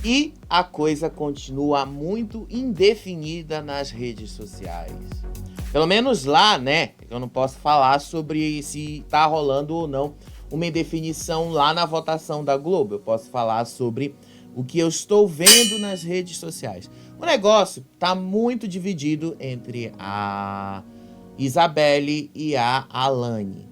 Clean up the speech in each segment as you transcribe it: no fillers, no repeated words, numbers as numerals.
E a coisa continua muito indefinida nas redes sociais. Pelo menos lá, né? Eu não posso falar sobre se tá rolando ou não uma indefinição lá na votação da Globo. Eu posso falar sobre o que eu estou vendo nas redes sociais. O negócio tá muito dividido entre a Isabelle e a Alane.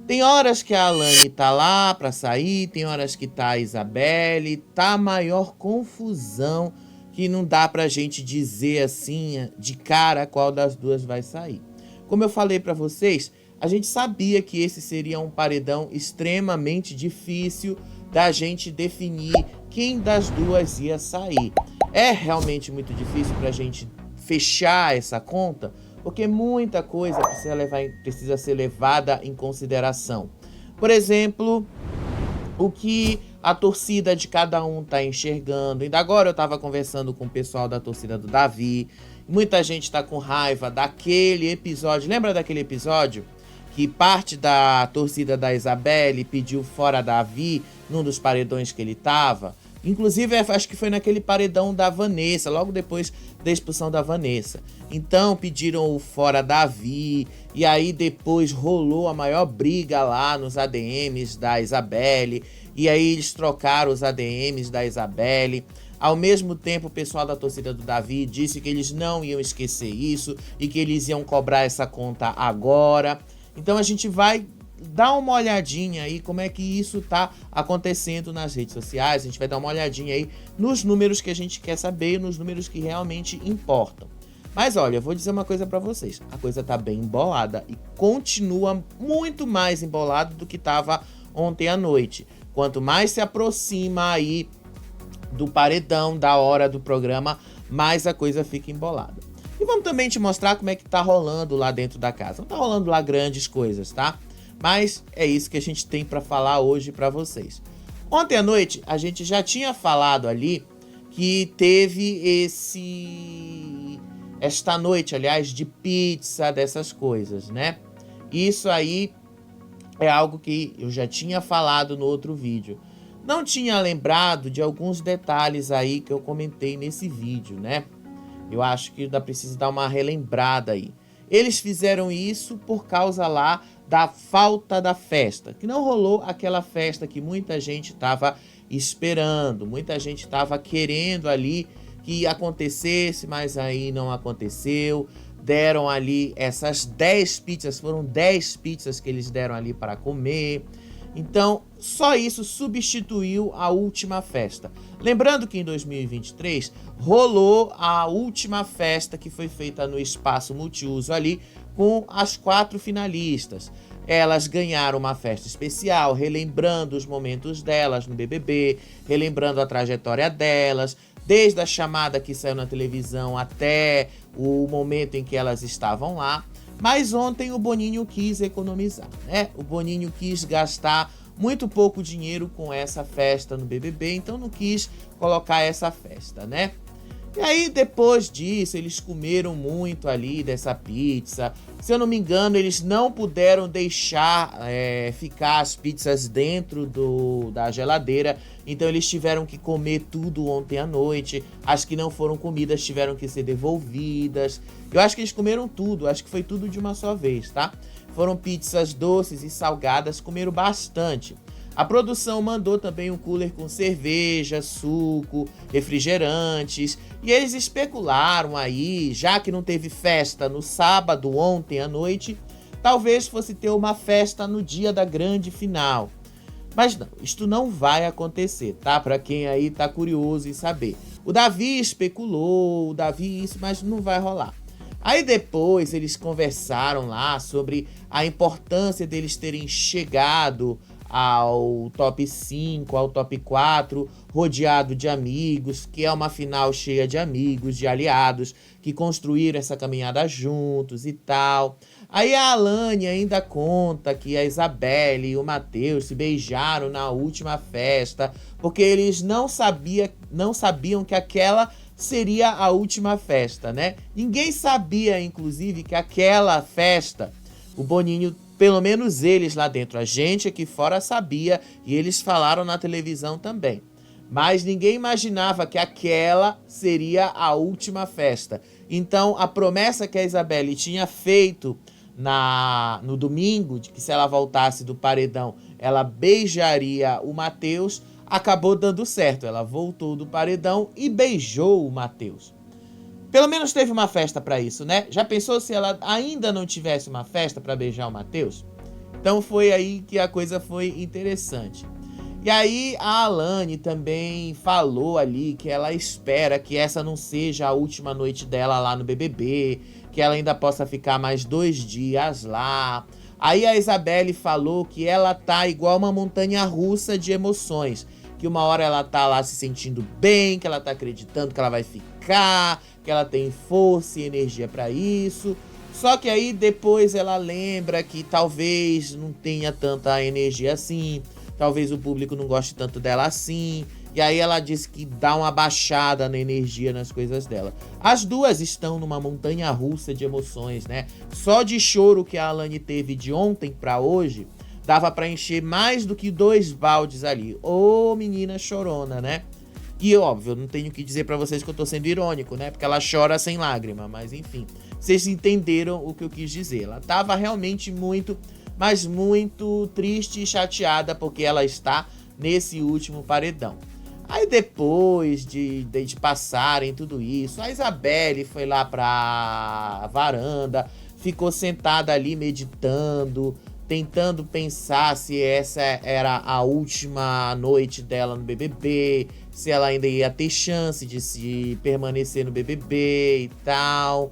Tem horas que a Alane tá lá pra sair, tem horas que tá a Isabelle, tá a maior confusão que não dá pra gente dizer assim de cara qual das duas vai sair. Como eu falei pra vocês, a gente sabia que esse seria um paredão extremamente difícil da gente definir quem das duas ia sair. É realmente muito difícil pra gente fechar essa conta, porque muita coisa precisa ser levada em consideração. Por exemplo, o que a torcida de cada um está enxergando. Ainda agora eu estava conversando com o pessoal da torcida do Davi. Muita gente está com raiva daquele episódio. Lembra daquele episódio que parte da torcida da Isabelle pediu fora Davi num dos paredões que ele estava? Inclusive, acho que foi naquele paredão da Vanessa, logo depois da expulsão da Vanessa. Então, pediram o fora Davi, e aí depois rolou a maior briga lá nos ADMs da Isabelle, e aí eles trocaram os ADMs da Isabelle. Ao mesmo tempo, o pessoal da torcida do Davi disse que eles não iam esquecer isso, e que eles iam cobrar essa conta agora. Então, a gente vai dá uma olhadinha aí como é que isso tá acontecendo nas redes sociais. A gente vai dar uma olhadinha aí nos números que a gente quer saber, nos números que realmente importam. Mas olha, eu vou dizer uma coisa pra vocês. A coisa tá bem embolada e continua muito mais embolada do que tava ontem à noite. Quanto mais se aproxima aí do paredão, da hora do programa, mais a coisa fica embolada. E vamos também te mostrar como é que tá rolando lá dentro da casa. Não tá rolando lá grandes coisas, tá? Mas é isso que a gente tem para falar hoje para vocês. Ontem à noite a gente já tinha falado ali que teve esta noite, aliás, de pizza, dessas coisas, né? Isso aí é algo que eu já tinha falado no outro vídeo. Não tinha lembrado de alguns detalhes aí que eu comentei nesse vídeo, né? Eu acho que precisa dar uma relembrada aí. Eles fizeram isso por causa lá da falta da festa, que não rolou aquela festa que muita gente estava esperando, muita gente estava querendo ali que acontecesse, mas aí não aconteceu. Deram ali essas 10 pizzas, foram 10 pizzas que eles deram ali para comer. Então, só isso substituiu a última festa. Lembrando que em 2023 rolou a última festa que foi feita no espaço multiuso ali com as 4 finalistas. Elas ganharam uma festa especial, relembrando os momentos delas no BBB, relembrando a trajetória delas, desde a chamada que saiu na televisão até o momento em que elas estavam lá. Mas ontem o Boninho quis economizar, né? O Boninho quis gastar muito pouco dinheiro com essa festa no BBB, então não quis colocar essa festa, né? E aí, depois disso, eles comeram muito ali dessa pizza. Se eu não me engano, eles não puderam deixar ficar as pizzas dentro da geladeira. Então, eles tiveram que comer tudo ontem à noite. As que não foram comidas tiveram que ser devolvidas. Eu acho que eles comeram tudo. Acho que foi tudo de uma só vez, tá? Foram pizzas doces e salgadas. Comeram bastante. A produção mandou também um cooler com cerveja, suco, refrigerantes. E eles especularam aí, já que não teve festa no sábado, ontem à noite, talvez fosse ter uma festa no dia da grande final. Mas não, isto não vai acontecer, tá? Para quem aí tá curioso em saber. O Davi especulou, mas não vai rolar. Aí depois eles conversaram lá sobre a importância deles terem chegado ao top 5, ao top 4, rodeado de amigos, que é uma final cheia de amigos, de aliados, que construíram essa caminhada juntos e tal. Aí a Alane ainda conta que a Isabelle e o Matheus se beijaram na última festa, porque eles não sabiam que aquela seria a última festa, né? Ninguém sabia, inclusive, que aquela festa, o Boninho, pelo menos eles lá dentro, a gente aqui fora sabia, e eles falaram na televisão também. Mas ninguém imaginava que aquela seria a última festa. Então, a promessa que a Isabelle tinha feito no domingo, de que se ela voltasse do paredão, ela beijaria o Matheus, acabou dando certo. Ela voltou do paredão e beijou o Matheus. Pelo menos teve uma festa pra isso, né? Já pensou se ela ainda não tivesse uma festa pra beijar o Matheus? Então foi aí que a coisa foi interessante. E aí a Alane também falou ali que ela espera que essa não seja a última noite dela lá no BBB, que ela ainda possa ficar mais 2 dias lá. Aí a Isabelle falou que ela tá igual uma montanha-russa de emoções, que uma hora ela tá lá se sentindo bem, que ela tá acreditando que ela vai ficar, que ela tem força e energia pra isso. Só que aí depois ela lembra que talvez não tenha tanta energia assim, talvez o público não goste tanto dela assim. E aí ela disse que dá uma baixada na energia nas coisas dela. As duas estão numa montanha-russa de emoções, né? Só de choro que a Alane teve de ontem pra hoje, dava pra encher mais do que 2 baldes ali. Ô, menina chorona, né? E óbvio, eu não tenho que dizer pra vocês que eu tô sendo irônico, né? Porque ela chora sem lágrima, mas enfim. Vocês entenderam o que eu quis dizer. Ela tava realmente muito, mas muito triste e chateada porque ela está nesse último paredão. Aí depois de passarem tudo isso, a Isabelle foi lá pra varanda, ficou sentada ali meditando, tentando pensar se essa era a última noite dela no BBB, se ela ainda ia ter chance de se permanecer no BBB e tal.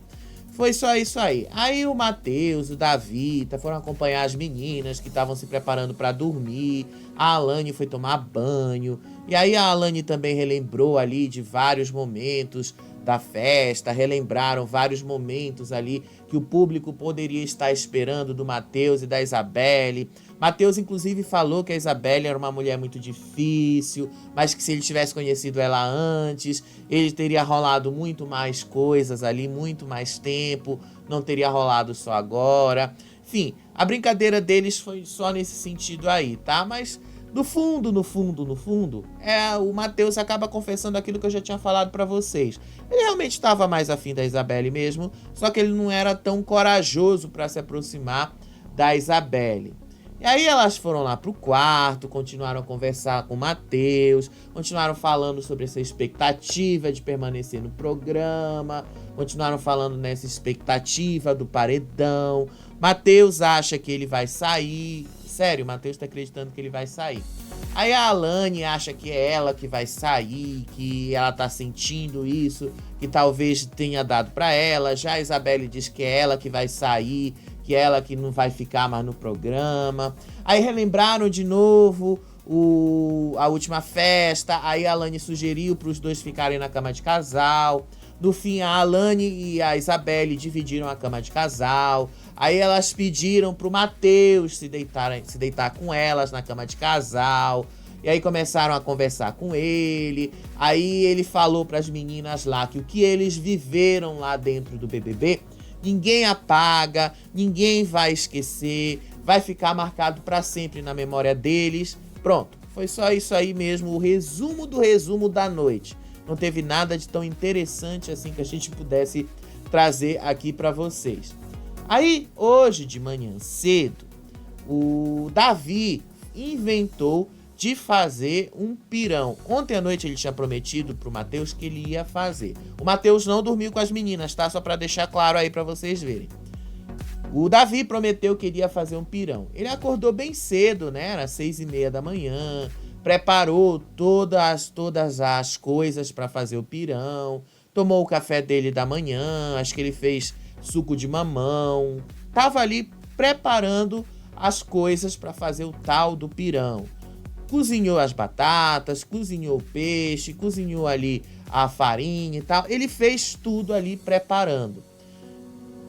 Foi só isso aí. Aí o Matheus, o Davi, foram acompanhar as meninas que estavam se preparando para dormir. A Alane foi tomar banho. E aí a Alane também relembrou ali de vários momentos da festa, relembraram vários momentos ali que o público poderia estar esperando do Matheus e da Isabelle. Matheus, inclusive, falou que a Isabelle era uma mulher muito difícil, mas que se ele tivesse conhecido ela antes, ele teria rolado muito mais coisas ali, muito mais tempo, não teria rolado só agora. Enfim, a brincadeira deles foi só nesse sentido aí, tá? Mas no fundo, o Matheus acaba confessando aquilo que eu já tinha falado pra vocês. Ele realmente estava mais afim da Isabelle mesmo, só que ele não era tão corajoso pra se aproximar da Isabelle. E aí elas foram lá pro quarto, continuaram a conversar com o Matheus, continuaram falando sobre essa expectativa de permanecer no programa, continuaram falando nessa expectativa do paredão. Matheus acha que ele vai sair. Sério, o Matheus tá acreditando que ele vai sair. Aí a Alane acha que é ela que vai sair, que ela tá sentindo isso, que talvez tenha dado pra ela. Já a Isabelle diz que é ela que vai sair, que é ela que não vai ficar mais no programa. Aí relembraram de novo a última festa. Aí a Alane sugeriu para os dois ficarem na cama de casal. No fim, a Alane e a Isabelle dividiram a cama de casal. Aí elas pediram pro Matheus se deitar com elas na cama de casal. E aí começaram a conversar com ele. Aí ele falou pras meninas lá que o que eles viveram lá dentro do BBB, ninguém apaga, ninguém vai esquecer, vai ficar marcado pra sempre na memória deles. Pronto, foi só isso aí mesmo, o resumo do resumo da noite. Não teve nada de tão interessante assim que a gente pudesse trazer aqui pra vocês. Aí, hoje de manhã cedo, o Davi inventou de fazer um pirão. Ontem à noite ele tinha prometido pro Matheus que ele ia fazer. O Matheus não dormiu com as meninas, tá? Só pra deixar claro aí pra vocês verem. O Davi prometeu que iria fazer um pirão. Ele acordou bem cedo, né? Era 6h30 da manhã. Preparou todas as coisas pra fazer o pirão. Tomou o café dele da manhã. Acho que ele fez suco de mamão. Tava ali preparando as coisas pra fazer o tal do pirão. Cozinhou as batatas, cozinhou o peixe, cozinhou ali a farinha e tal. Ele fez tudo ali preparando.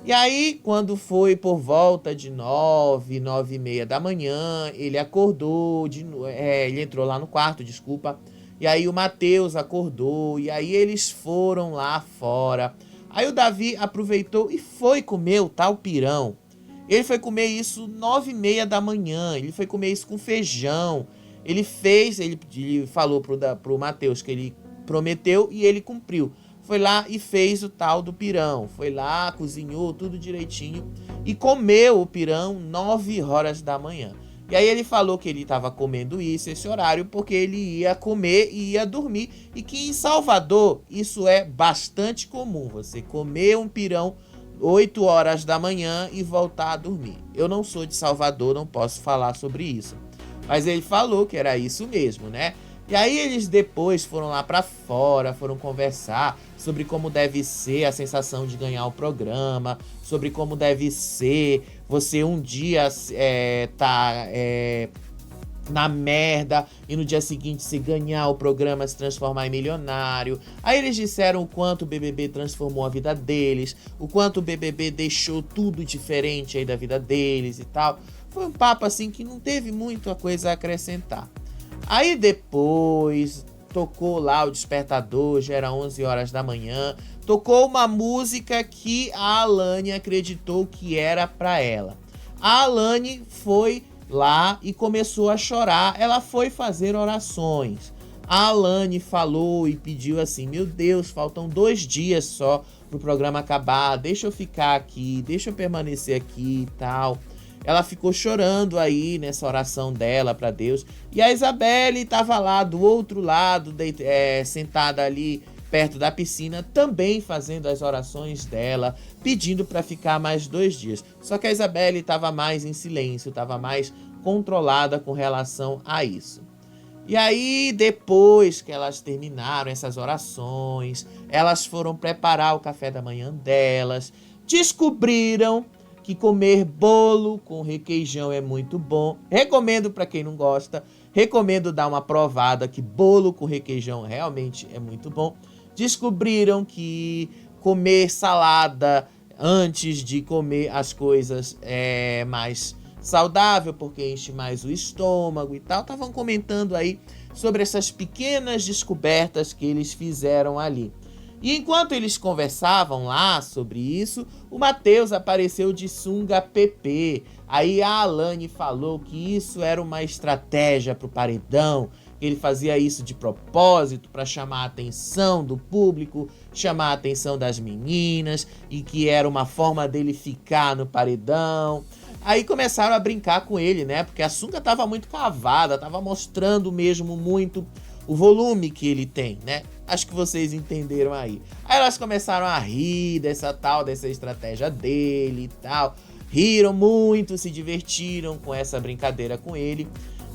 E aí, quando foi por volta de 9h, 9h30 da manhã, ele acordou, ele entrou lá no quarto, desculpa. E aí o Matheus acordou, e aí eles foram lá fora. Aí o Davi aproveitou e foi comer o tal pirão. Ele foi comer isso 9h30 da manhã, ele foi comer isso com feijão. Ele falou pro Matheus que ele prometeu e ele cumpriu. Foi lá e fez o tal do pirão. Foi lá, cozinhou tudo direitinho e comeu o pirão 9h da manhã. E aí ele falou que ele estava comendo isso, esse horário, porque ele ia comer e ia dormir. E que em Salvador isso é bastante comum, você comer um pirão 8h da manhã e voltar a dormir. Eu não sou de Salvador, não posso falar sobre isso. Mas ele falou que era isso mesmo, né? E aí eles depois foram lá pra fora, foram conversar sobre como deve ser a sensação de ganhar o programa, sobre como deve ser você um dia na merda e no dia seguinte se ganhar o programa, se transformar em milionário. Aí eles disseram o quanto o BBB transformou a vida deles, o quanto o BBB deixou tudo diferente aí da vida deles e tal. Foi um papo assim que não teve muita coisa a acrescentar. Aí depois tocou lá o despertador, já era 11h da manhã, tocou uma música que a Alane acreditou que era pra ela. A Alane foi lá e começou a chorar, ela foi fazer orações. A Alane falou e pediu assim: meu Deus, faltam 2 dias só pro programa acabar, deixa eu ficar aqui, deixa eu permanecer aqui e tal. Ela ficou chorando aí nessa oração dela para Deus. E a Isabelle estava lá do outro lado, sentada ali perto da piscina, também fazendo as orações dela, pedindo para ficar mais 2 dias. Só que a Isabelle estava mais em silêncio, estava mais controlada com relação a isso. E aí, depois que elas terminaram essas orações, elas foram preparar o café da manhã delas, descobriram que comer bolo com requeijão é muito bom. Recomendo para quem não gosta, recomendo dar uma provada que bolo com requeijão realmente é muito bom. Descobriram que comer salada antes de comer as coisas é mais saudável, porque enche mais o estômago e tal. Estavam comentando aí sobre essas pequenas descobertas que eles fizeram ali. E enquanto eles conversavam lá sobre isso, o Matheus apareceu de sunga PP. Aí a Alane falou que isso era uma estratégia pro paredão, que ele fazia isso de propósito para chamar a atenção do público, chamar a atenção das meninas, e que era uma forma dele ficar no paredão. Aí começaram a brincar com ele, né? Porque a sunga tava muito cavada, tava mostrando mesmo muito o volume que ele tem, né? Acho que vocês entenderam aí. Aí elas começaram a rir dessa estratégia dele e tal. Riram muito, se divertiram com essa brincadeira com ele.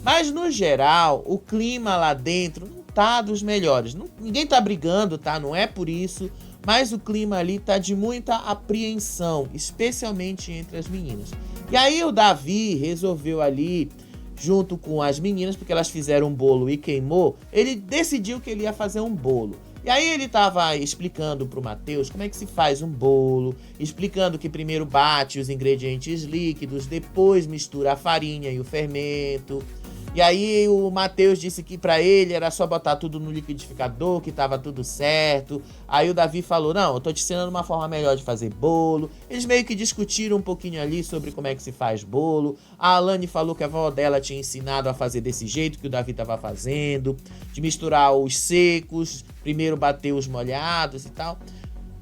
Mas no geral, o clima lá dentro não tá dos melhores. Ninguém tá brigando, tá? Não é por isso. Mas o clima ali tá de muita apreensão, especialmente entre as meninas. E aí o Davi resolveu ali, junto com as meninas, porque elas fizeram um bolo e queimou, ele decidiu que ele ia fazer um bolo. E aí ele tava explicando pro Matheus como é que se faz um bolo, explicando que primeiro bate os ingredientes líquidos, depois mistura a farinha e o fermento. E aí o Matheus disse que pra ele era só botar tudo no liquidificador, que tava tudo certo. Aí o Davi falou: não, eu tô te ensinando uma forma melhor de fazer bolo. Eles meio que discutiram um pouquinho ali sobre como é que se faz bolo. A Alane falou que a avó dela tinha ensinado a fazer desse jeito que o Davi tava fazendo, de misturar os secos, primeiro bater os molhados e tal.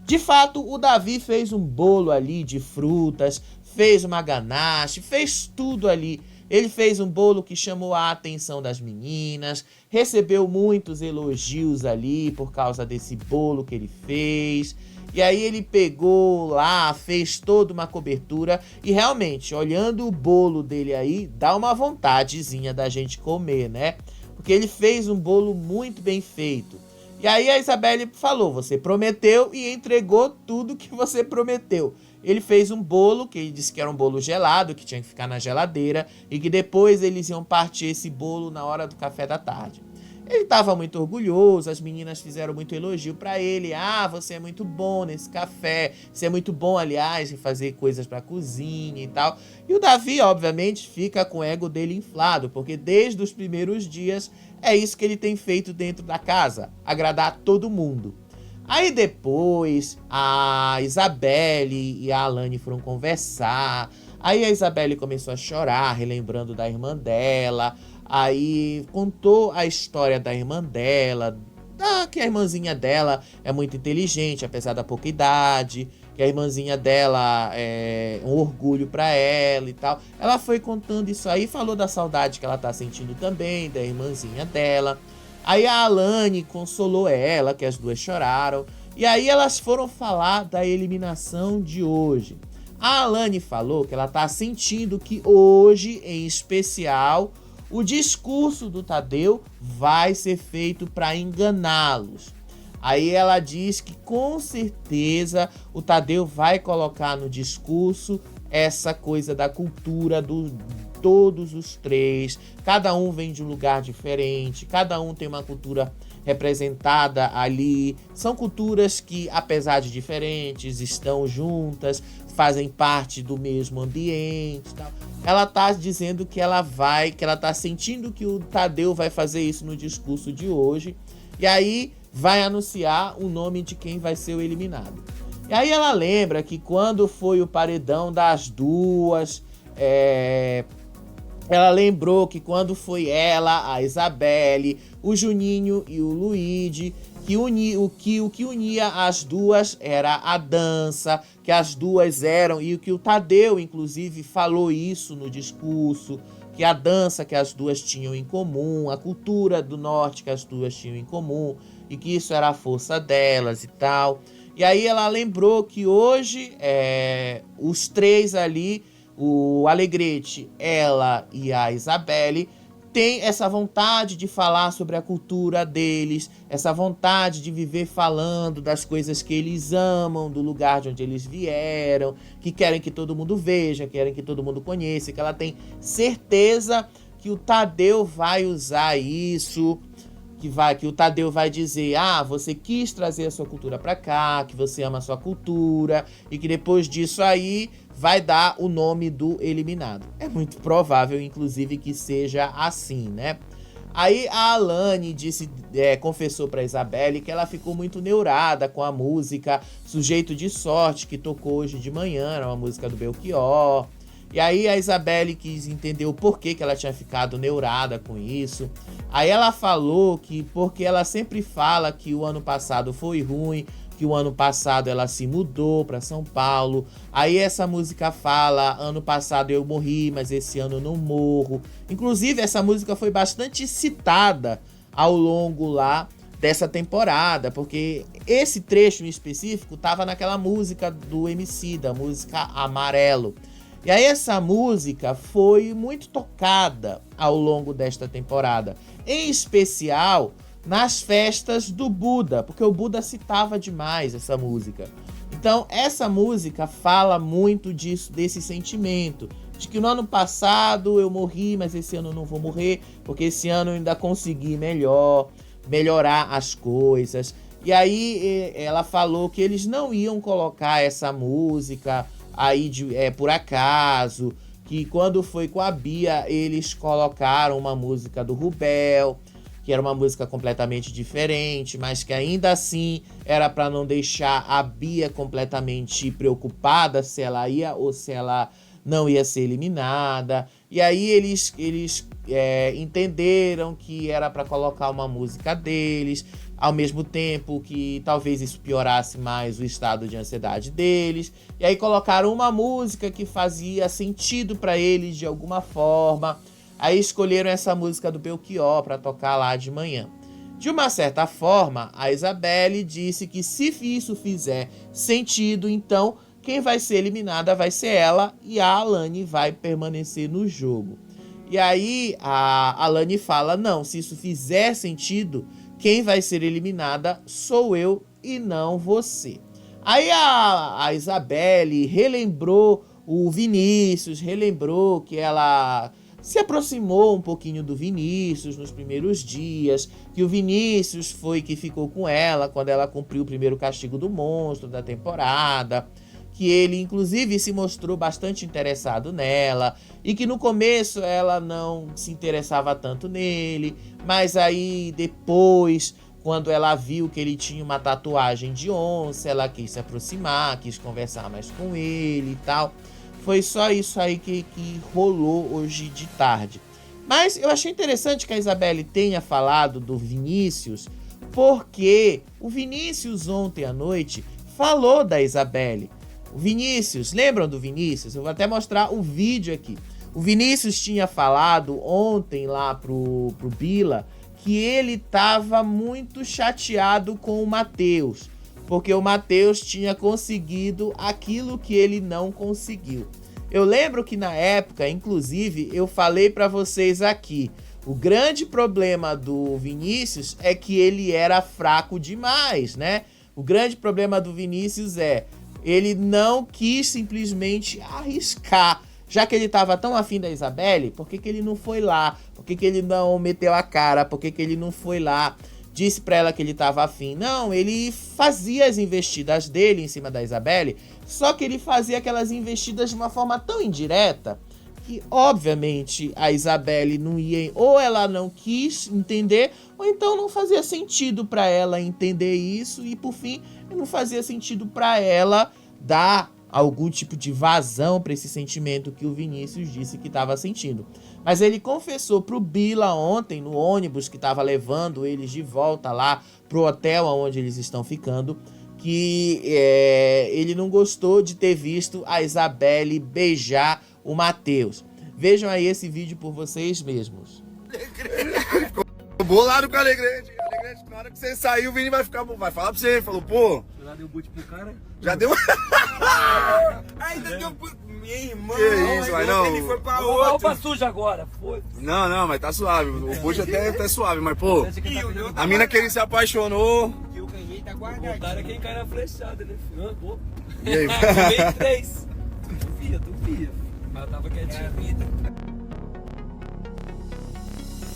De fato, o Davi fez um bolo ali de frutas, fez uma ganache, fez tudo ali. Ele fez um bolo que chamou a atenção das meninas, recebeu muitos elogios ali por causa desse bolo que ele fez. E aí ele pegou lá, fez toda uma cobertura e realmente, olhando o bolo dele aí, dá uma vontadezinha da gente comer, né? Porque ele fez um bolo muito bem feito. E aí a Isabelle falou: você prometeu e entregou tudo que você prometeu. Ele fez um bolo, que ele disse que era um bolo gelado, que tinha que ficar na geladeira, e que depois eles iam partir esse bolo na hora do café da tarde. Ele estava muito orgulhoso, as meninas fizeram muito elogio para ele. Ah, você é muito bom nesse café, você é muito bom, aliás, em fazer coisas para cozinha e tal. E o Davi, obviamente, fica com o ego dele inflado, porque desde os primeiros dias é isso que ele tem feito dentro da casa, agradar todo mundo. Aí depois a Isabelle e a Alane foram conversar. Aí a Isabelle começou a chorar, relembrando da irmã dela. Aí contou a história da irmã dela, que a irmãzinha dela é muito inteligente, apesar da pouca idade, que a irmãzinha dela é um orgulho pra ela e tal. Ela foi contando isso aí, falou da saudade que ela tá sentindo também, da irmãzinha dela. Aí a Alane consolou ela, que as duas choraram. E aí elas foram falar da eliminação de hoje. A Alane falou que ela tá sentindo que hoje, em especial, o discurso do Tadeu vai ser feito para enganá-los. Aí ela diz que com certeza o Tadeu vai colocar no discurso essa coisa da cultura do todos os três. Cada um vem de um lugar diferente, cada um tem uma cultura representada ali. São culturas que, apesar de diferentes, estão juntas, fazem parte do mesmo ambiente, tal. Ela tá dizendo que ela tá sentindo que o Tadeu vai fazer isso no discurso de hoje. E aí vai anunciar o nome de quem vai ser o eliminado. E aí ela lembra que quando foi o paredão das duas, ela lembrou que quando foi ela, a Isabelle, o Juninho e o Luigi, o que unia as duas era a dança, que as duas eram, e o que o Tadeu, inclusive, falou isso no discurso, que a dança que as duas tinham em comum, a cultura do norte que as duas tinham em comum, e que isso era a força delas e tal. E aí ela lembrou que hoje, os três ali, o Alegrete, ela e a Isabelle, tem essa vontade de falar sobre a cultura deles, essa vontade de viver falando das coisas que eles amam, do lugar de onde eles vieram, que querem que todo mundo veja, querem que todo mundo conheça, que ela tem certeza que o Tadeu vai usar isso, que o Tadeu vai dizer, você quis trazer a sua cultura pra cá, que você ama a sua cultura, e que depois disso aí vai dar o nome do eliminado. É muito provável, inclusive, que seja assim, né? Aí a Alane confessou pra Isabelle que ela ficou muito neurada com a música Sujeito de Sorte, que tocou hoje de manhã, era uma música do Belchior. E aí a Isabelle quis entender o porquê que ela tinha ficado neurada com isso. Aí ela falou que porque ela sempre fala que o ano passado foi ruim, que o ano passado ela se mudou para São Paulo. Aí essa música fala, ano passado eu morri, mas esse ano eu não morro. Inclusive essa música foi bastante citada ao longo lá dessa temporada, porque esse trecho em específico tava naquela música do Emicida, música Amarelo. E aí essa música foi muito tocada ao longo desta temporada, em especial nas festas do Buda, porque o Buda citava demais essa música. Então essa música fala muito disso, desse sentimento, de que no ano passado eu morri, mas esse ano eu não vou morrer, porque esse ano eu ainda consegui melhorar as coisas. E aí ela falou que eles não iam colocar essa música aí por acaso, que quando foi com a Bia, eles colocaram uma música do Rubel, que era uma música completamente diferente, mas que ainda assim era para não deixar a Bia completamente preocupada se ela ia ou se ela não ia ser eliminada. E aí eles entenderam que era para colocar uma música deles, ao mesmo tempo que talvez isso piorasse mais o estado de ansiedade deles. E aí colocaram uma música que fazia sentido para eles de alguma forma. Aí escolheram essa música do Belchior para tocar lá de manhã. De uma certa forma, a Isabelle disse que se isso fizer sentido, então quem vai ser eliminada vai ser ela e a Alane vai permanecer no jogo. E aí a Alane fala, não, se isso fizer sentido, quem vai ser eliminada sou eu e não você. Aí a Isabelle relembrou o Vinícius, relembrou que ela se aproximou um pouquinho do Vinícius nos primeiros dias, que o Vinícius foi que ficou com ela quando ela cumpriu o primeiro castigo do monstro da temporada, que ele inclusive se mostrou bastante interessado nela e que no começo ela não se interessava tanto nele, mas aí depois, quando ela viu que ele tinha uma tatuagem de onça, ela quis se aproximar, quis conversar mais com ele e tal. Foi só isso aí que rolou hoje de tarde. Mas eu achei interessante que a Isabelle tenha falado do Vinícius, porque o Vinícius ontem à noite falou da Isabelle. O Vinícius, lembram do Vinícius? Eu vou até mostrar o vídeo aqui. O Vinícius tinha falado ontem lá pro Bila que ele estava muito chateado com o Matheus, porque o Matheus tinha conseguido aquilo que ele não conseguiu. Eu lembro que na época, inclusive, eu falei para vocês aqui, o grande problema do Vinícius é que ele era fraco demais, né? O grande problema do Vinícius ele não quis simplesmente arriscar. Já que ele estava tão afim da Isabelle, por que ele não foi lá? Por que ele não meteu a cara? Por que ele não foi lá? Disse pra ela que ele estava afim. Não, ele fazia as investidas dele em cima da Isabelle, só que ele fazia aquelas investidas de uma forma tão indireta que, obviamente, a Isabelle não ia... Ou ela não quis entender, ou então não fazia sentido pra ela entender isso e, por fim, não fazia sentido pra ela dar algum tipo de vazão para esse sentimento que o Vinícius disse que estava sentindo. Mas ele confessou pro Bila ontem, no ônibus que estava levando eles de volta lá pro hotel onde eles estão ficando, que ele não gostou de ter visto a Isabelle beijar o Matheus. Vejam aí esse vídeo por vocês mesmos. Ficou bolado com o Alegrete. Na hora que você saiu, o Vini vai falar pra você. Falou, pô... Já deu boot pro cara? Já deu... Ainda deu boot... Minha irmã... Que isso, mas não... Ele foi pra outro. Roupa suja agora, foi. Não, mas tá suave. O boot até tá suave, mas pô... A mina que ele se apaixonou... Que eu ganhei tá guardadinho. O cara é quem cai na flechada, né? E aí? Tomei 3. Tu via. Mas eu tava quietinho.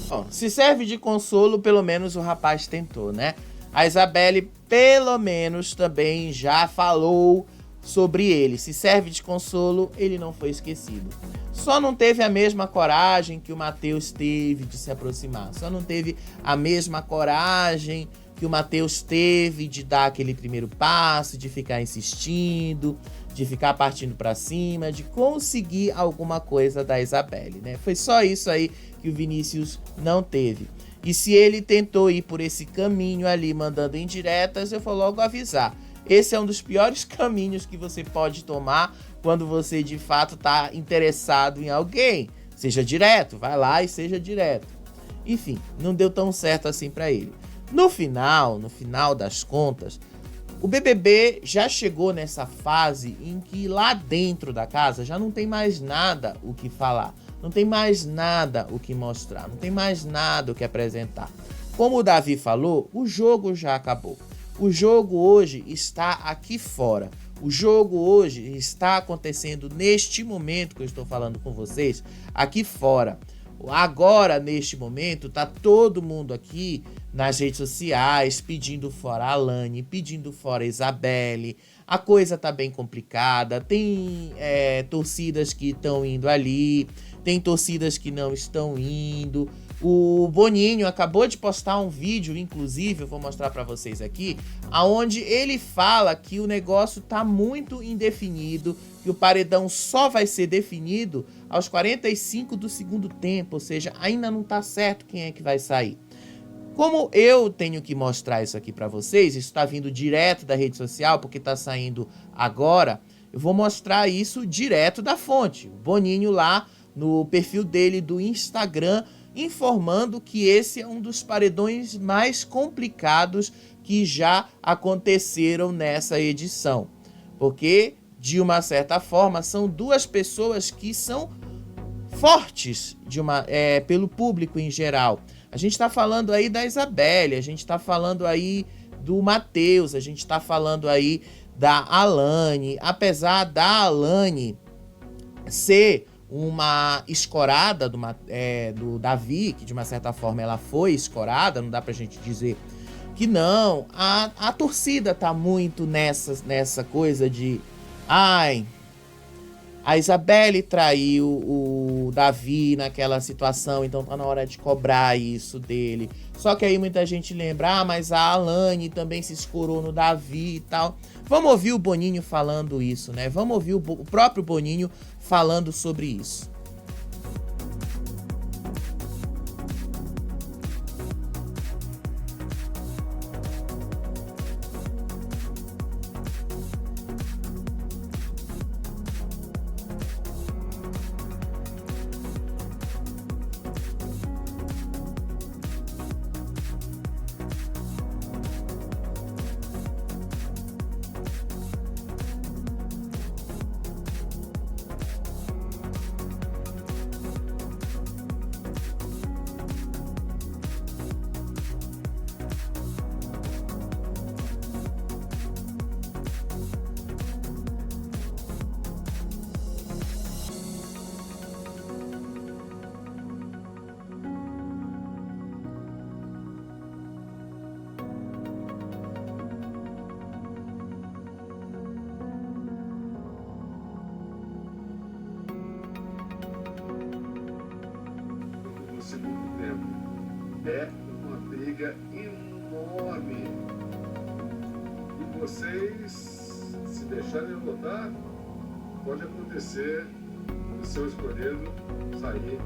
Bom, se serve de consolo, pelo menos o rapaz tentou, né? A Isabelle, pelo menos, também já falou sobre ele. Se serve de consolo, ele não foi esquecido. Só não teve a mesma coragem que o Matheus teve de se aproximar. Só não teve a mesma coragem que o Matheus teve de dar aquele primeiro passo, de ficar insistindo, de ficar partindo pra cima, de conseguir alguma coisa da Isabelle, né? Foi só isso aí que o Vinícius não teve. E se ele tentou ir por esse caminho ali, mandando indiretas, eu vou logo avisar. Esse é um dos piores caminhos que você pode tomar quando você de fato tá interessado em alguém. Seja direto, vai lá e seja direto. Enfim, não deu tão certo assim pra ele. No final das contas, o BBB já chegou nessa fase em que lá dentro da casa já não tem mais nada o que falar. Não tem mais nada o que mostrar, não tem mais nada o que apresentar. Como o Davi falou, o jogo já acabou. O jogo hoje está aqui fora. O jogo hoje está acontecendo neste momento que eu estou falando com vocês, aqui fora. Agora, neste momento, tá todo mundo aqui nas redes sociais pedindo fora a Alane, pedindo fora a Isabelle. A coisa tá bem complicada, tem torcidas que estão indo ali, tem torcidas que não estão indo. O Boninho acabou de postar um vídeo, inclusive, eu vou mostrar para vocês aqui, aonde ele fala que o negócio tá muito indefinido, que o paredão só vai ser definido aos 45 do segundo tempo, ou seja, ainda não tá certo quem é que vai sair. Como eu tenho que mostrar isso aqui para vocês, isso tá vindo direto da rede social, porque tá saindo agora, eu vou mostrar isso direto da fonte. O Boninho lá no perfil dele do Instagram, informando que esse é um dos paredões mais complicados que já aconteceram nessa edição. Porque, de uma certa forma, são duas pessoas que são fortes pelo público em geral. A gente está falando aí da Isabelle, a gente está falando aí do Matheus, a gente está falando aí da Alane. Apesar da Alane ser uma escorada do Davi, que de uma certa forma ela foi escorada, não dá pra gente dizer que não. A torcida tá muito nessa coisa de ai, a Isabelle traiu o Davi naquela situação, então tá na hora de cobrar isso dele. Só que aí muita gente lembra, mas a Alane também se escorou no Davi e tal. Vamos ouvir o Boninho falando isso, né? Vamos ouvir o próprio Boninho falando sobre isso. Segundo tempo. É uma briga enorme. E vocês, se deixarem votar, pode acontecer o seu escolhido sair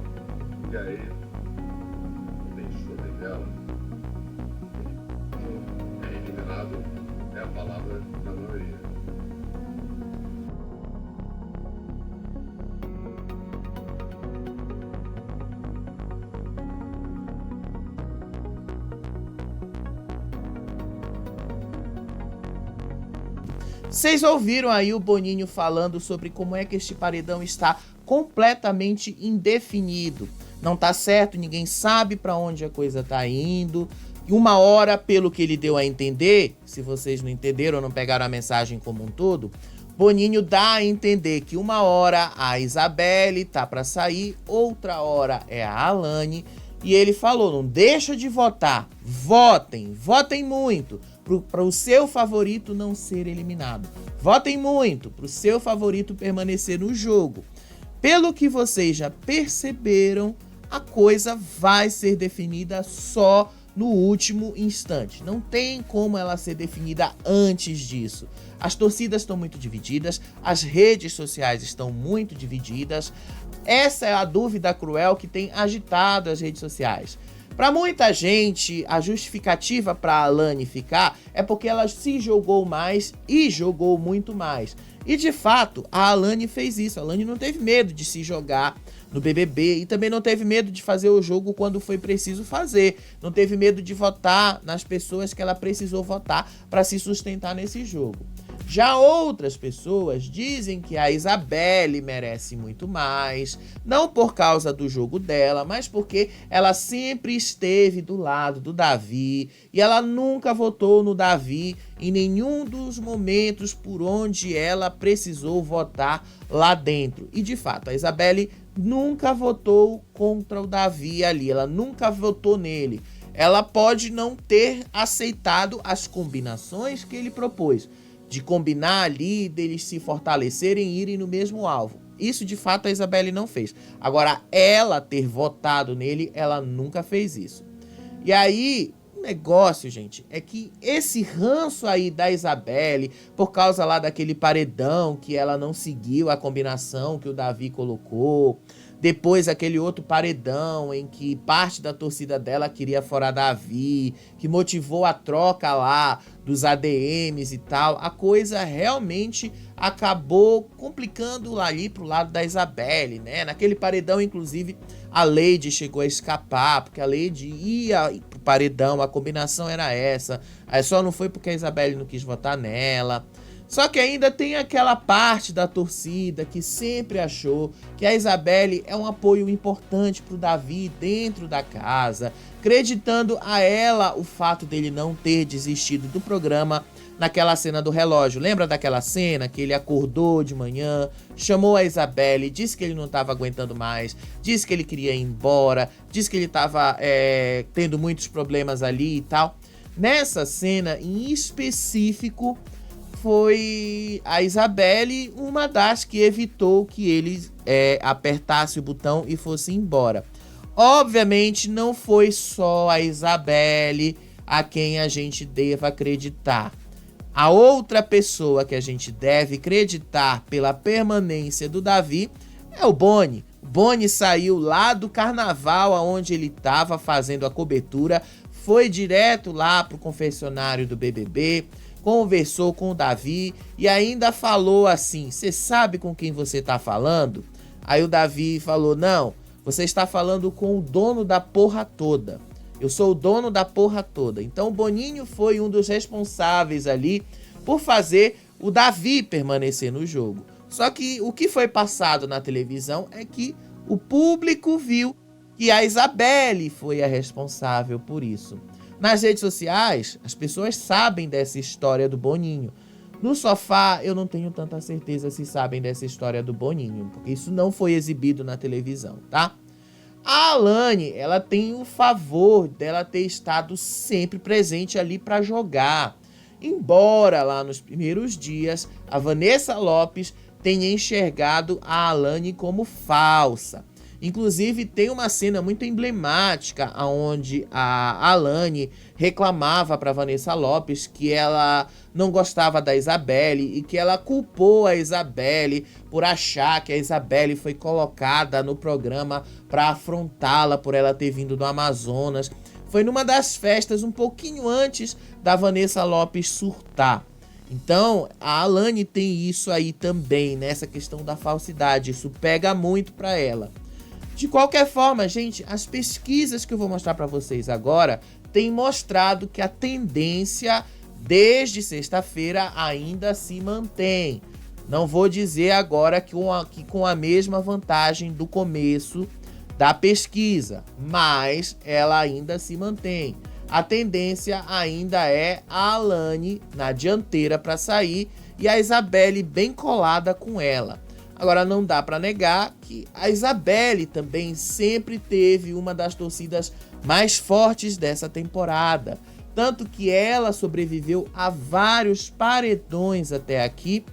e aí não tem chute dela. É eliminado, é a palavra da maioria. Vocês ouviram aí o Boninho falando sobre como é que este paredão está completamente indefinido. Não tá certo, ninguém sabe para onde a coisa tá indo. E uma hora, pelo que ele deu a entender, se vocês não entenderam ou não pegaram a mensagem como um todo, Boninho dá a entender que uma hora a Isabelle tá para sair, outra hora é a Alane. E ele falou, não deixa de votar, votem muito, para o seu favorito não ser eliminado. Votem muito, para o seu favorito permanecer no jogo. Pelo que vocês já perceberam, a coisa vai ser definida só no último instante. Não tem como ela ser definida antes disso. As torcidas estão muito divididas, as redes sociais estão muito divididas. Essa é a dúvida cruel que tem agitado as redes sociais. Para muita gente, a justificativa para a Alane ficar é porque ela se jogou mais e jogou muito mais. E de fato, a Alane fez isso. A Alane não teve medo de se jogar no BBB e também não teve medo de fazer o jogo quando foi preciso fazer. Não teve medo de votar nas pessoas que ela precisou votar para se sustentar nesse jogo. Já outras pessoas dizem que a Isabelle merece muito mais, não por causa do jogo dela, mas porque ela sempre esteve do lado do Davi e ela nunca votou no Davi em nenhum dos momentos por onde ela precisou votar lá dentro. E de fato, a Isabelle nunca votou contra o Davi ali, ela nunca votou nele. Ela pode não ter aceitado as combinações que ele propôs, de combinar ali, deles se fortalecerem e irem no mesmo alvo. Isso, de fato, a Isabelle não fez. Agora, ela ter votado nele, ela nunca fez isso. E aí, o negócio, gente, é que esse ranço aí da Isabelle, por causa lá daquele paredão que ela não seguiu a combinação que o Davi colocou, depois aquele outro paredão em que parte da torcida dela queria fora Davi, que motivou a troca lá dos ADMs e tal, a coisa realmente acabou complicando lá ali pro lado da Isabelle, né? Naquele paredão, inclusive, a Lady chegou a escapar, porque a Lady ia pro paredão, a combinação era essa, aí só não foi porque a Isabelle não quis votar nela. Só que ainda tem aquela parte da torcida que sempre achou que a Isabelle é um apoio importante pro Davi dentro da casa, creditando a ela o fato dele não ter desistido do programa naquela cena do relógio. Lembra daquela cena que ele acordou de manhã, chamou a Isabelle, disse que ele não estava aguentando mais, disse que ele queria ir embora, disse que ele estava tendo muitos problemas ali e tal. Nessa cena em específico, foi a Isabelle uma das que evitou que ele apertasse o botão e fosse embora. Obviamente não foi só a Isabelle a quem a gente deva acreditar. A outra pessoa que a gente deve acreditar pela permanência do Davi é o Boni. O Boni saiu lá do carnaval onde ele estava fazendo a cobertura, foi direto lá pro confessionário do BBB, conversou com o Davi e ainda falou assim: "Você sabe com quem você tá falando?" Aí o Davi falou: "Não, você está falando com o dono da porra toda. Eu sou o dono da porra toda." Então o Boninho foi um dos responsáveis ali por fazer o Davi permanecer no jogo. Só que o que foi passado na televisão é que o público viu que a Isabelle foi a responsável por isso. Nas redes sociais, as pessoas sabem dessa história do Boninho. No sofá, eu não tenho tanta certeza se sabem dessa história do Boninho, porque isso não foi exibido na televisão, tá? A Alane, ela tem o favor dela ter estado sempre presente ali para jogar. Embora lá nos primeiros dias, a Vanessa Lopes tenha enxergado a Alane como falsa. Inclusive, tem uma cena muito emblemática onde a Alane reclamava para Vanessa Lopes que ela não gostava da Isabelle e que ela culpou a Isabelle por achar que a Isabelle foi colocada no programa para afrontá-la por ela ter vindo do Amazonas. Foi numa das festas um pouquinho antes da Vanessa Lopes surtar. Então, a Alane tem isso aí também, nessa questão da falsidade. Isso pega muito para ela. De qualquer forma, gente, as pesquisas que eu vou mostrar para vocês agora têm mostrado que a tendência desde sexta-feira ainda se mantém. Não vou dizer agora que com a mesma vantagem do começo da pesquisa, mas ela ainda se mantém. A tendência ainda é a Alane na dianteira para sair e a Isabelle bem colada com ela. Agora, não dá para negar que a Isabelle também sempre teve uma das torcidas mais fortes dessa temporada. Tanto que ela sobreviveu a vários paredões até aqui.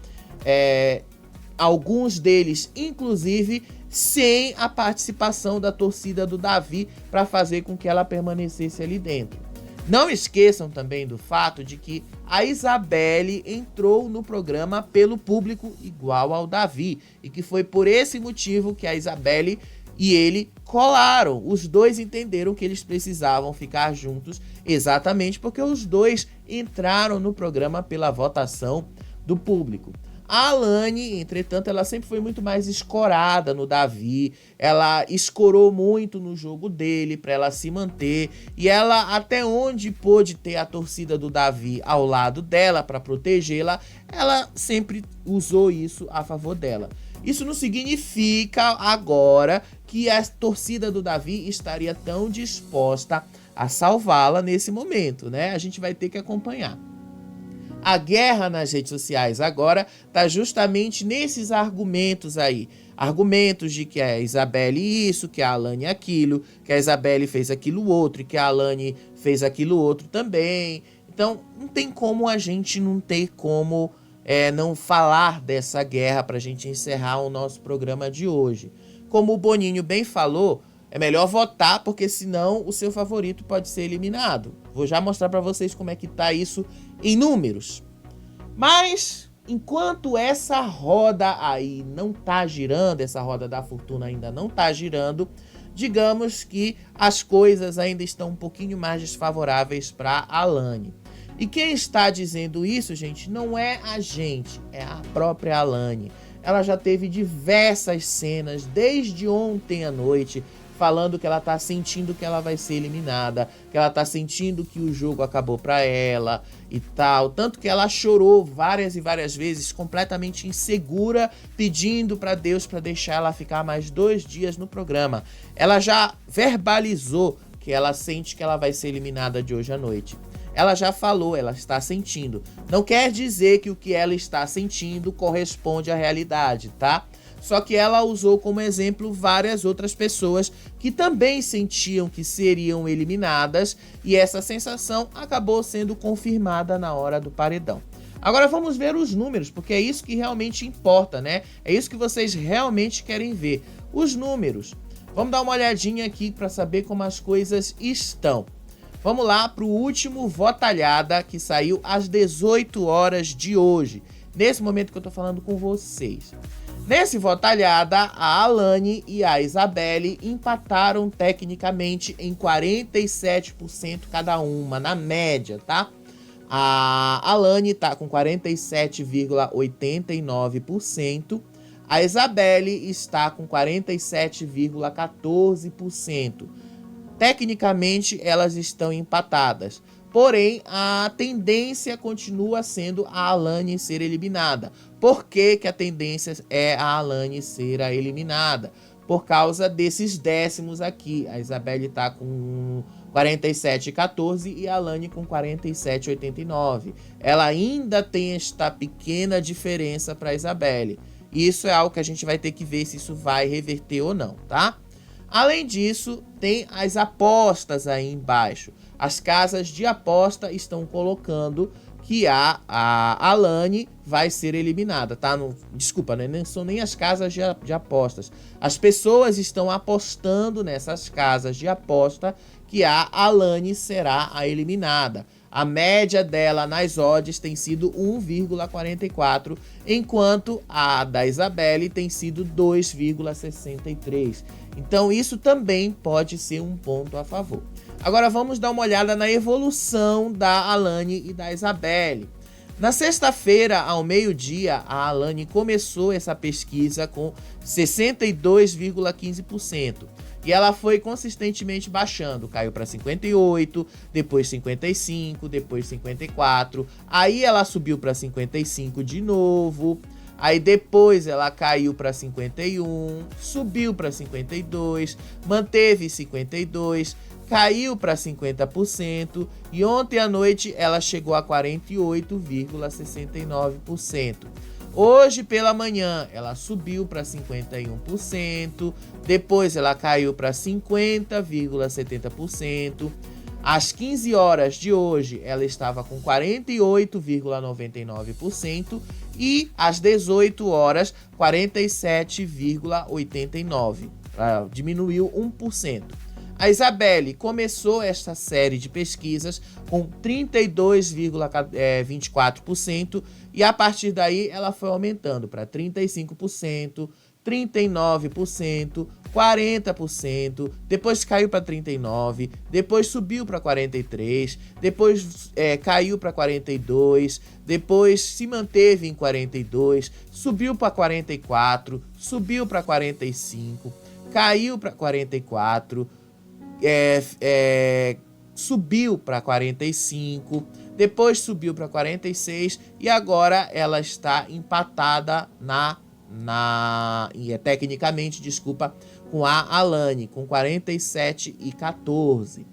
Alguns deles, inclusive, sem a participação da torcida do Davi para fazer com que ela permanecesse ali dentro. Não esqueçam também do fato de que a Isabelle entrou no programa pelo público igual ao Davi e que foi por esse motivo que a Isabelle e ele colaram. Os dois entenderam que eles precisavam ficar juntos exatamente porque os dois entraram no programa pela votação do público. A Alane, entretanto, ela sempre foi muito mais escorada no Davi, ela escorou muito no jogo dele para ela se manter e ela, até onde pôde ter a torcida do Davi ao lado dela para protegê-la, ela sempre usou isso a favor dela. Isso não significa agora que a torcida do Davi estaria tão disposta a salvá-la nesse momento, né? A gente vai ter que acompanhar. A guerra nas redes sociais agora está justamente nesses argumentos aí. Argumentos de que a Isabelle isso, que a Alane aquilo, que a Isabelle fez aquilo outro e que a Alane fez aquilo outro também. Então, não tem como a gente não ter como não falar dessa guerra para a gente encerrar o nosso programa de hoje. Como o Boninho bem falou, é melhor votar, porque senão o seu favorito pode ser eliminado. Vou já mostrar para vocês como é que tá isso em números. Mas, enquanto essa roda aí não tá girando, essa roda da fortuna ainda não tá girando, digamos que as coisas ainda estão um pouquinho mais desfavoráveis para Alane. E quem está dizendo isso, gente, não é a gente, é a própria Alane. Ela já teve diversas cenas desde ontem à noite falando que ela tá sentindo que ela vai ser eliminada, que ela tá sentindo que o jogo acabou pra ela e tal. Tanto que ela chorou várias e várias vezes, completamente insegura, pedindo pra Deus pra deixar ela ficar mais 2 dias no programa. Ela já verbalizou que ela sente que ela vai ser eliminada de hoje à noite. Ela já falou, ela está sentindo. Não quer dizer que o que ela está sentindo corresponde à realidade, tá? Só que ela usou como exemplo várias outras pessoas que também sentiam que seriam eliminadas e essa sensação acabou sendo confirmada na hora do paredão. Agora vamos ver os números, porque é isso que realmente importa, né? É isso que vocês realmente querem ver. Os números. Vamos dar uma olhadinha aqui para saber como as coisas estão. Vamos lá para o último Votalhada, que saiu às 18 horas de hoje. Nesse momento que eu tô falando com vocês. Nesse Votalhada, a Alane e a Isabelle empataram tecnicamente em 47% cada uma, na média, tá? A Alane tá com 47,89%. A Isabelle está com 47,14%. Tecnicamente, elas estão empatadas. Porém, a tendência continua sendo a Alane ser eliminada. Por que que a tendência é a Alane ser a eliminada? Por causa desses décimos aqui. A Isabelle está com 47,14 e a Alane com 47,89. Ela ainda tem esta pequena diferença para a Isabelle. Isso é algo que a gente vai ter que ver se isso vai reverter ou não, tá? Além disso, tem as apostas aí embaixo. As casas de aposta estão colocando que a Alane vai ser eliminada, tá? Desculpa, né? Não são nem as casas de apostas. As pessoas estão apostando nessas casas de aposta que a Alane será a eliminada. A média dela nas odds tem sido 1,44, enquanto a da Isabelle tem sido 2,63. Então isso também pode ser um ponto a favor. Agora vamos dar uma olhada na evolução da Alane e da Isabelle. Na sexta-feira, ao meio-dia, a Alane começou essa pesquisa com 62,15%. E ela foi consistentemente baixando, caiu para 58, depois 55, depois 54, aí ela subiu para 55 de novo, aí depois ela caiu para 51, subiu para 52, manteve 52, caiu para 50% e ontem à noite ela chegou a 48,69%. Hoje pela manhã ela subiu para 51%, depois ela caiu para 50,70%. Às 15 horas de hoje ela estava com 48,99% e às 18 horas 47,89%. Diminuiu 1%. A Isabelle começou esta série de pesquisas com 32,24% e a partir daí ela foi aumentando para 35%, 39%, 40%, depois caiu para 39%, depois subiu para 43%, depois caiu para 42%, depois se manteve em 42%, subiu para 44%, subiu para 45%, caiu para 44%, subiu para 45, depois subiu para 46 e agora ela está empatada tecnicamente, desculpa, com a Alane, com 47,14.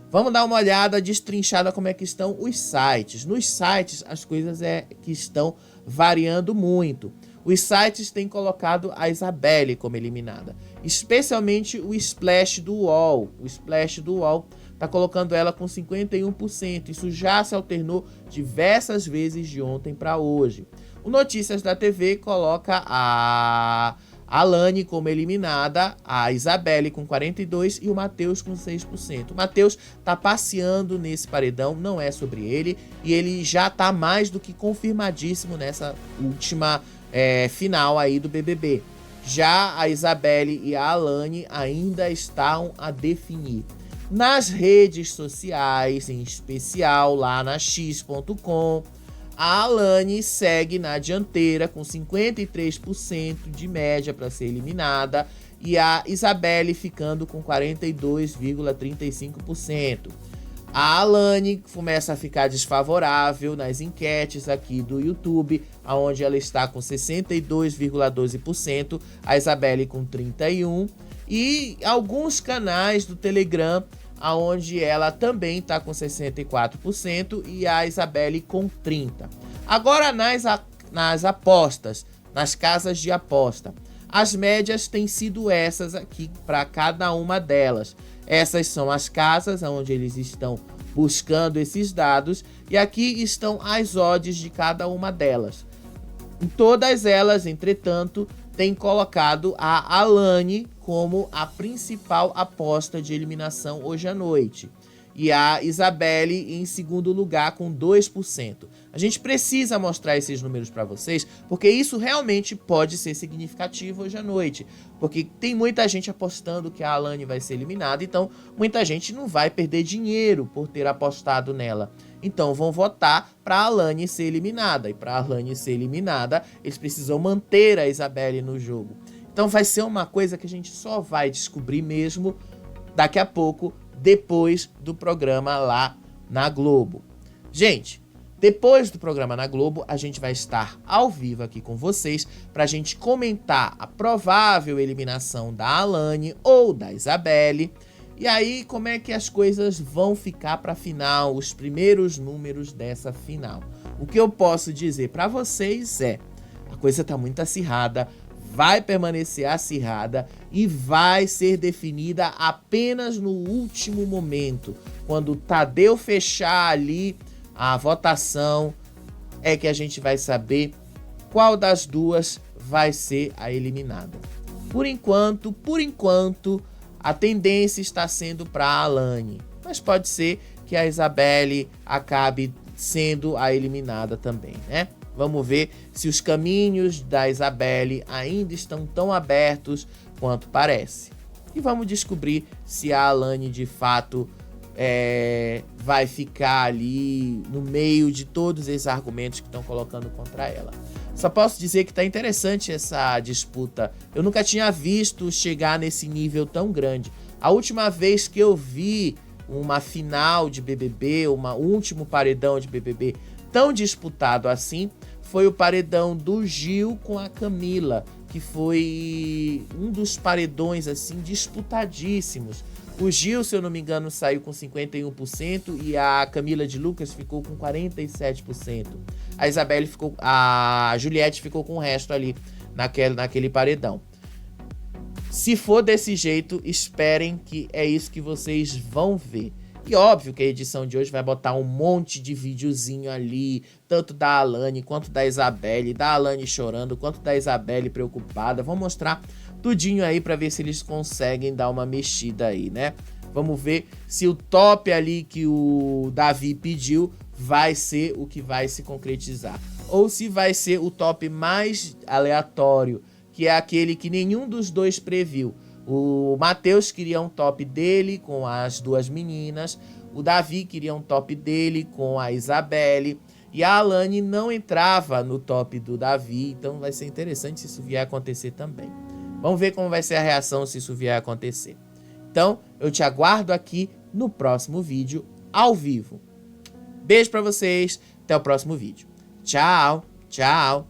Vamos dar uma olhada destrinchada como é que estão os sites. Nos sites as coisas que estão variando muito. Os sites têm colocado a Isabelle como eliminada, especialmente o Splash do UOL. O Splash do UOL está colocando ela com 51%. Isso já se alternou diversas vezes de ontem para hoje. O Notícias da TV coloca a Alane como eliminada, a Isabelle com 42% e o Matheus com 6%. O Matheus está passeando nesse paredão, não é sobre ele, e ele já está mais do que confirmadíssimo nessa última final aí do BBB. Já a Isabelle e a Alane ainda estão a definir. Nas redes sociais, em especial lá na X.com, a Alane segue na dianteira com 53% de média para ser eliminada e a Isabelle ficando com 42,35%. A Alane começa a ficar desfavorável nas enquetes aqui do YouTube, onde ela está com 62,12%, a Isabelle com 31%, e alguns canais do Telegram onde ela também está com 64% e a Isabelle com 30%. Agora nas apostas, nas casas de aposta, as médias têm sido essas aqui para cada uma delas. Essas são as casas onde eles estão buscando esses dados e aqui estão as odds de cada uma delas. Em todas elas, entretanto, tem colocado a Alane como a principal aposta de eliminação hoje à noite. E a Isabelle em segundo lugar com 2%. A gente precisa mostrar esses números para vocês, porque isso realmente pode ser significativo hoje à noite. Porque tem muita gente apostando que a Alane vai ser eliminada, então muita gente não vai perder dinheiro por ter apostado nela. Então vão votar para a Alane ser eliminada. E para a Alane ser eliminada, eles precisam manter a Isabelle no jogo. Então vai ser uma coisa que a gente só vai descobrir mesmo daqui a pouco, depois do programa lá na Globo. Gente, depois do programa na Globo, a gente vai estar ao vivo aqui com vocês para a gente comentar a provável eliminação da Alane ou da Isabelle. E aí, como é que as coisas vão ficar para a final, os primeiros números dessa final. O que eu posso dizer para vocês é, a coisa tá muito acirrada, vai permanecer acirrada e vai ser definida apenas no último momento. Quando o Tadeu fechar ali a votação, é que a gente vai saber qual das duas vai ser a eliminada. Por enquanto, a tendência está sendo para a Alane, mas pode ser que a Isabelle acabe sendo a eliminada também, né? Vamos ver se os caminhos da Isabelle ainda estão tão abertos quanto parece. E vamos descobrir se a Alane de fato vai ficar ali no meio de todos esses argumentos que estão colocando contra ela. Só posso dizer que tá interessante essa disputa. Eu nunca tinha visto chegar nesse nível tão grande. A última vez que eu vi uma final de BBB, um último paredão de BBB tão disputado assim, foi o paredão do Gil com a Camila, que foi um dos paredões assim disputadíssimos. O Gil, se eu não me engano, saiu com 51% e a Camila de Lucas ficou com 47%. A Isabelle ficou, a Juliette ficou com o resto ali naquele paredão. Se for desse jeito, esperem que é isso que vocês vão ver. E óbvio que a edição de hoje vai botar um monte de videozinho ali, tanto da Alane quanto da Isabelle, da Alane chorando, quanto da Isabelle preocupada. Vou mostrar tudinho aí pra ver se eles conseguem dar uma mexida aí, né? Vamos ver se o top ali que o Davi pediu vai ser o que vai se concretizar. Ou se vai ser o top mais aleatório, que é aquele que nenhum dos dois previu. O Matheus queria um top dele com as duas meninas, o Davi queria um top dele com a Isabelle, e a Alane não entrava no top do Davi, então vai ser interessante se isso vier a acontecer também. Vamos ver como vai ser a reação se isso vier a acontecer. Então, eu te aguardo aqui no próximo vídeo, ao vivo. Beijo pra vocês, até o próximo vídeo. Tchau, tchau.